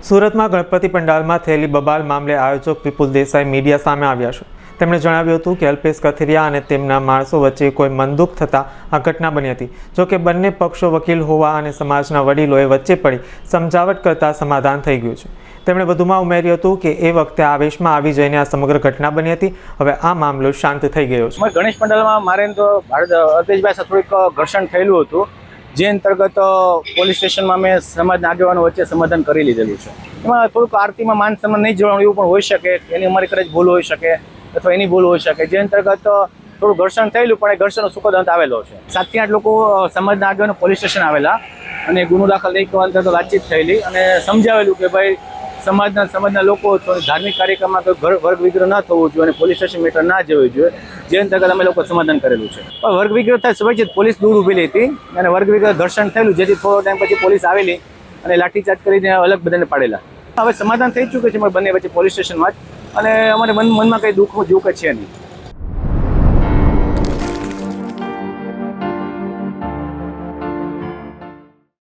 સુરતમાં ગણપતિ પંડાલમાં થયેલી બબાલ મામલે આયોજક વિપુલ દેસાઈ મીડિયા સામે આવ્યા છે। તેમણે જણાવ્યું હતું કે અલ્પેશ કથિરિયા અને તેમના માણસો વચ્ચે કોઈ મનદુખ થતાં આ ઘટના બની હતી। જો કે બંને પક્ષો વકીલ હોવા અને સમાજના વડીલોએ વચ્ચે પડી સમજાવટ કરતા સમાધાન થઈ ગયું છે। તેમણે વધુમાં ઉમેર્યું હતું કે એ વખતે આવેશમાં આવી જઈને આ સમગ્ર ઘટના બની હતી। હવે આ મામલો શાંત થઈ ગયો છે। ગણેશ પંડાલમાં મારે તો અલ્પેશભાઈ સાથે થોડીક ઘર્ષણ થયેલું હતું, જે અંતર્ગત પોલીસ સ્ટેશનમાં મેં સમાજના આગેવાનો વચ્ચે સમાધાન કરી લીધેલું છે। એમાં થોડુંક આરતીમાં માન સન્માન નહીં જોવાનું એવું પણ હોઈ શકે, એની અમારી કદાચ ભૂલ હોઈ શકે અથવા એની ભૂલ હોઈ શકે, જે અંતર્ગત થોડું ઘર્ષણ થયેલું, પણ એ ઘર્ષણનો સુખદ અંત આવેલો છે। 7 થી 8 લોકો સમાજના આગેવાનો પોલીસ સ્ટેશન આવેલા અને ગુનો દાખલ નહીં કરવા અંતર્ગત વાતચીત થયેલી અને સમજાવેલું કે ભાઈ સમાજના લોકો ધાર્મિક કાર્યક્રમમાં કોઈ વર્ગ વિગ્રહ ન થવું જોઈએ અને પોલીસ સ્ટેશન મેટર ના જવું જોઈએ, જે અંતર્ગત અમે લોકો સમાધાન કરેલું છે। પણ વર્ગ વિગ્રહ થાય સ્વૈચ્છિક પોલીસ દૂર ઊભેલી હતી અને વર્ગ વિગ્રહ ઘર્ષણ થયેલું, જેથી થોડો ટાઈમ પછી પોલીસ આવેલી અને લાઠીચાર્જ કરીને અલગ બધાને પાડેલા। હવે સમાધાન થઈ ચૂક્યું છે બંને વચ્ચે પોલીસ સ્ટેશનમાં જ, અને અમારે મનમાં કંઈ દુઃખ છે નહીં।